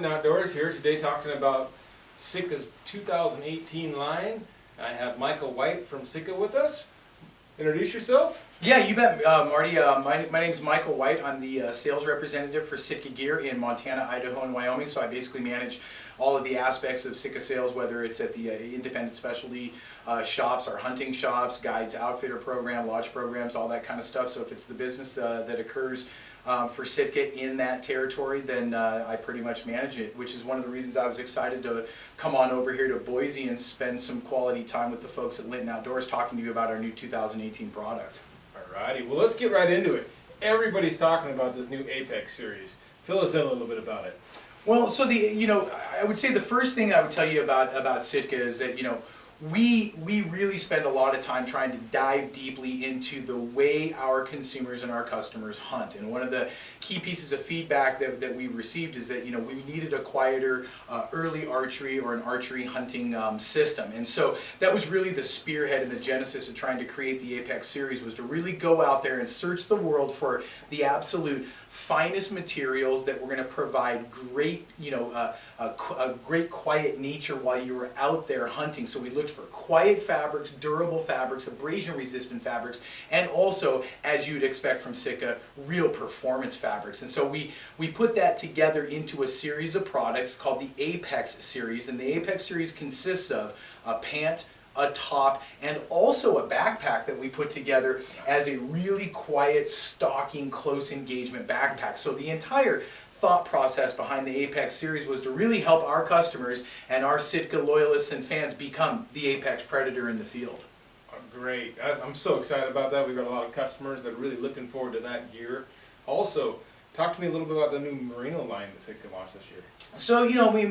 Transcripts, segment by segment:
Linton Outdoors here today talking about Sitka's 2018 line. I have Michael White from Sitka with us. Introduce yourself. Yeah, you bet, Marty. My name is Michael White. I'm the sales representative for Sitka Gear in Montana, Idaho, and Wyoming. So I basically manage all of the aspects of Sitka sales, whether it's at the independent specialty shops, our hunting shops, guides, outfitter program, lodge programs, all that kind of stuff. So if it's the business that occurs for Sitka in that territory, then I pretty much manage it, which is one of the reasons I was excited to come on over here to Boise and spend some quality time with the folks at Linton Outdoors talking to you about our new 2018 product. Alrighty, well let's get right into it. Everybody's talking about this new Apex series. Fill us in a little bit about it. Well, so I would say the first thing I would tell you about Sitka is that, we really spend a lot of time trying to dive deeply into the way our consumers and our customers hunt. And one of the key pieces of feedback that we received is that, we needed a quieter early archery or an archery hunting system. And so that was really the spearhead and the genesis of trying to create the Apex series, was to really go out there and search the world for the absolute finest materials that were going to provide great, a great quiet nature while you were out there hunting. So we looked for quiet fabrics, durable fabrics, abrasion-resistant fabrics, and also, as you'd expect from Sitka, real performance fabrics. And so we put that together into a series of products called the Apex series, and the Apex series consists of a pant, a top, and also a backpack that we put together as a really quiet, stalking, close engagement backpack. So the entire thought process behind the Apex series was to really help our customers and our Sitka loyalists and fans become the Apex predator in the field. Great. I'm so excited about that. We've got a lot of customers that are really looking forward to that gear. Also, talk to me a little bit about the new Merino line that Sitka launched this year. So,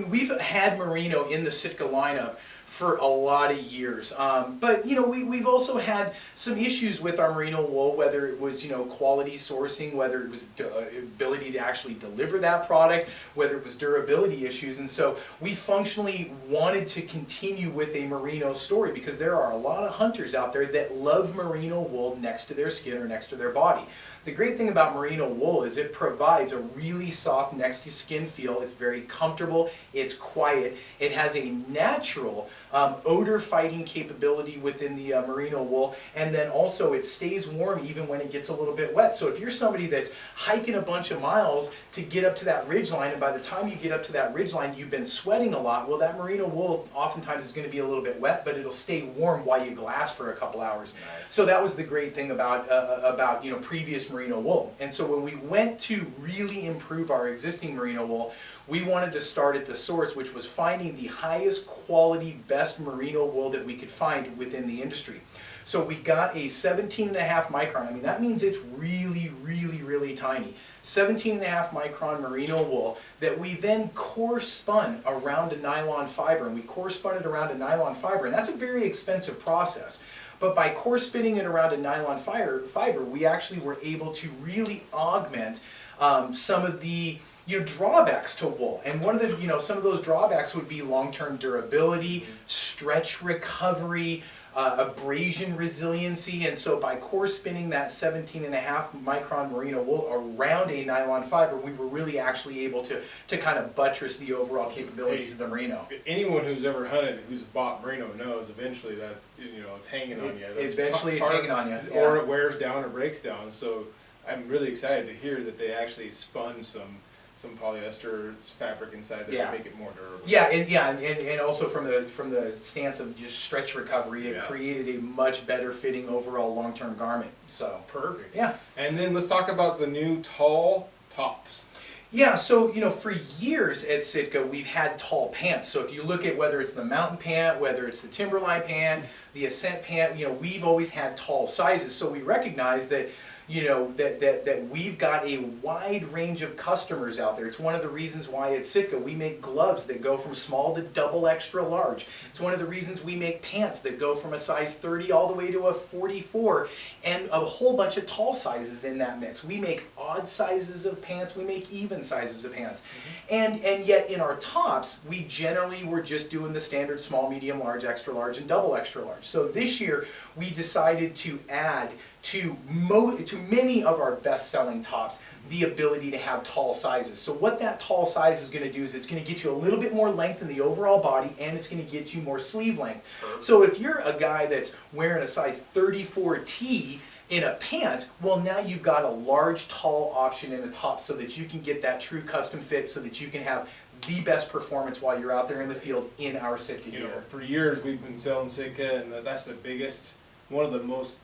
we've had Merino in the Sitka lineup for a lot of years. But, we've also had some issues with our Merino wool, whether it was, quality sourcing, whether it was ability to actually deliver that product, whether it was durability issues. And so we functionally wanted to continue with a Merino story because there are a lot of hunters out there that love Merino wool next to their skin or next to their body. The great thing about Merino wool is it provides a really soft next to skin feel. It's very comfortable, it's quiet, it has a natural odor fighting capability within the Merino wool, and then also it stays warm even when it gets a little bit wet. So if you're somebody that's hiking a bunch of miles to get up to that ridge line, and by the time you get up to that ridge line you've been sweating a lot, well, that Merino wool oftentimes is going to be a little bit wet, but it'll stay warm while you glass for a couple hours. Nice. So that was the great thing about previous Merino wool. And so when we went to really improve our existing Merino wool, we wanted to start at the source, which was finding the highest quality, best Merino wool that we could find within the industry. So we got a 17.5 micron. I mean, that means it's really, really, really tiny. 17.5 micron Merino wool that we then core spun around a nylon fiber. And we core spun it around a nylon fiber, and that's a very expensive process. But by core spinning it around a nylon fiber, we actually were able to really augment some of the drawbacks to wool. And one of the, some of those drawbacks would be long-term durability, stretch recovery, abrasion resiliency. And so by core spinning that 17.5 micron Merino wool around a nylon fiber, we were really actually able to kind of buttress the overall capabilities of the Merino. Anyone who's ever hunted, who's bought Merino knows eventually that's, it's hanging on you. Eventually it's hanging on you. Or it wears down or breaks down. So I'm really excited to hear that they actually spun some polyester fabric inside that to make it more durable. Yeah, and also from the stance of just stretch recovery, it created a much better fitting overall long-term garment. So perfect. Yeah. And then let's talk about the new tall tops. Yeah, so for years at Sitka we've had tall pants. So if you look at whether it's the mountain pant, whether it's the timberline pant, the ascent pant, we've always had tall sizes. So we recognize that that we've got a wide range of customers out there. It's one of the reasons why at Sitka we make gloves that go from small to double extra large. It's one of the reasons we make pants that go from a size 30 all the way to a 44, and a whole bunch of tall sizes in that mix. We make odd sizes of pants, we make even sizes of pants. And yet in our tops, we generally were just doing the standard small, medium, large, extra large, and double extra large. So this year we decided to add to many of our best-selling tops the ability to have tall sizes. So what that tall size is going to do is it's going to get you a little bit more length in the overall body, and it's going to get you more sleeve length. So if you're a guy that's wearing a size 34T in a pant, well, now you've got a large, tall option in the top so that you can get that true custom fit, so that you can have the best performance while you're out there in the field in our Sitka gear. For years we've been selling Sitka, and that's the biggest, one of the most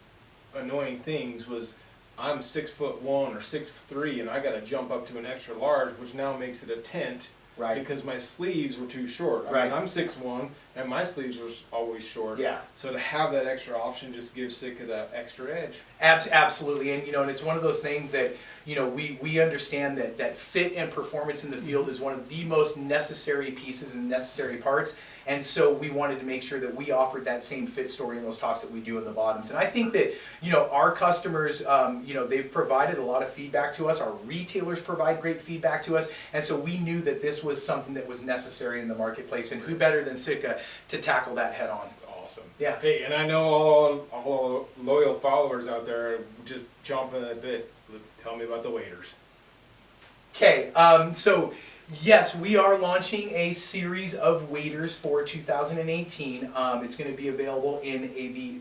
annoying things was I'm 6'1" or 6'3", and I got to jump up to an extra large, which now makes it a tent. Right. Because my sleeves were too short. I mean, I'm 6'1", and my sleeves were always short. Yeah. So to have that extra option just gives Sitka that extra edge. Absolutely, and and it's one of those things that we understand that fit and performance in the field is one of the most necessary pieces and necessary parts, and so we wanted to make sure that we offered that same fit story in those tops that we do in the bottoms. And I think that our customers, they've provided a lot of feedback to us. Our retailers provide great feedback to us, and so we knew that this was something that was necessary in the marketplace, and who better than Sitka to tackle that head on. It's awesome. Yeah. Hey, and I know all loyal followers out there are just chomping at the bit. Tell me about the waders. Okay, so yes, we are launching a series of waders for 2018. It's going to be available in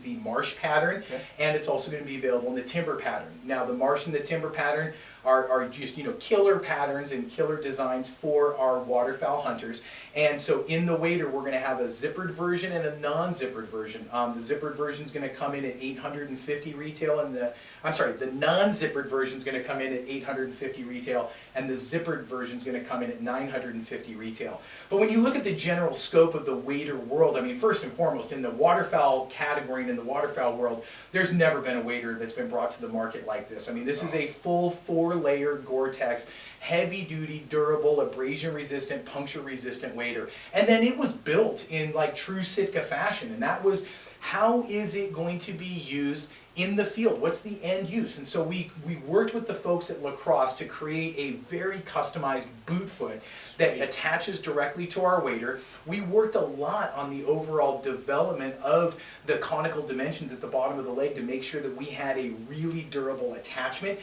the marsh pattern, and it's also going to be available in the timber pattern. Now, the marsh and the timber pattern are just killer patterns and killer designs for our waterfowl hunters. And so in the wader, we're going to have a zippered version and a non-zippered version. The zippered version is going to come in at $850 retail, and the non-zippered version is going to come in at $850 retail, and the zippered version is going to come in at $950 retail. But when you look at the general scope of the wader world, I mean, first and foremost, in the waterfowl category and in the waterfowl world, there's never been a wader that's been brought to the market like this. I mean, this is a full 4-layer Gore-Tex, heavy-duty, durable, abrasion-resistant, puncture-resistant wader. And then it was built in like true Sitka fashion, and that was, how is it going to be used in the field? What's the end use? And so we worked with the folks at La Crosse to create a very customized boot foot that attaches directly to our wader. We worked a lot on the overall development of the conical dimensions at the bottom of the leg to make sure that we had a really durable attachment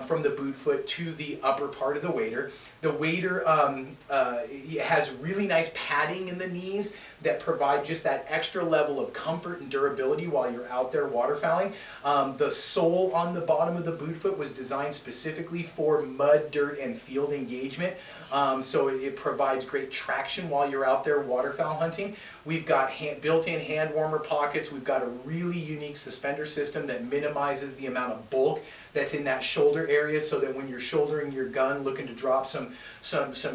from the boot foot to the upper part of the wader. The wader has really nice padding in the knees that provide just that extra level of comfort and durability while you're out there waterfowling. The sole on the bottom of the boot foot was designed specifically for mud, dirt, and field engagement. So it provides great traction while you're out there waterfowl hunting. We've got built-in hand warmer pockets. We've got a really unique suspender system that minimizes the amount of bulk that's in that shoulder area, so that when you're shouldering your gun looking to drop some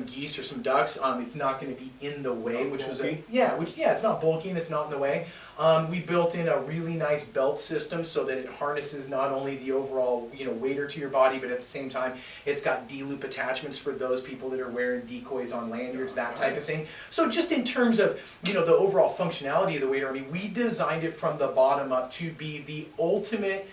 geese or some ducks, it's not going to be in the way, which was it's not bulky and it's not in the way. We built in a really nice belt system so that it harnesses not only the overall wader to your body, but at the same time it's got D-loop attachments for those people that are wearing decoys on lanyards, that type of thing. So just in terms of the overall functionality of the wader, I mean, we designed it from the bottom up to be the ultimate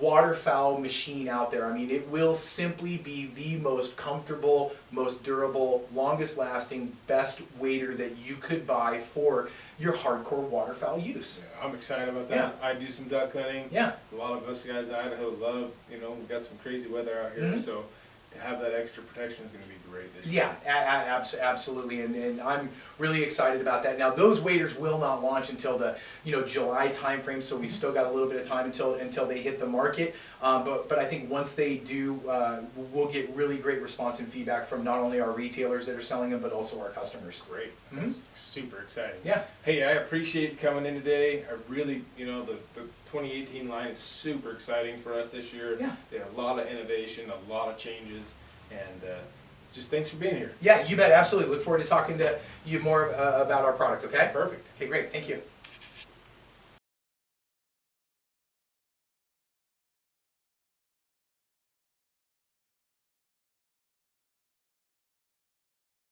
waterfowl machine out there. I mean, it will simply be the most comfortable, most durable, longest lasting, best wader that you could buy for your hardcore waterfowl use. Yeah, I'm excited about that. I do some duck hunting. Yeah. A lot of us guys in Idaho love, we've got some crazy weather out here, so to have that extra protection is going to be great this year. Yeah, absolutely, and I'm really excited about that. Now, those waders will not launch until the July timeframe, so we still got a little bit of time until they hit the market. But I think once they do, we'll get really great response and feedback from not only our retailers that are selling them, but also our customers. Great. That's super exciting. Yeah. Hey, I appreciate you coming in today. I really, the 2018 line is super exciting for us this year. Yeah. There are a lot of innovation, a lot of changes, and just thanks for being here. Yeah, you bet, absolutely. Look forward to talking to you more about our product, okay? Perfect. Okay, great, thank you.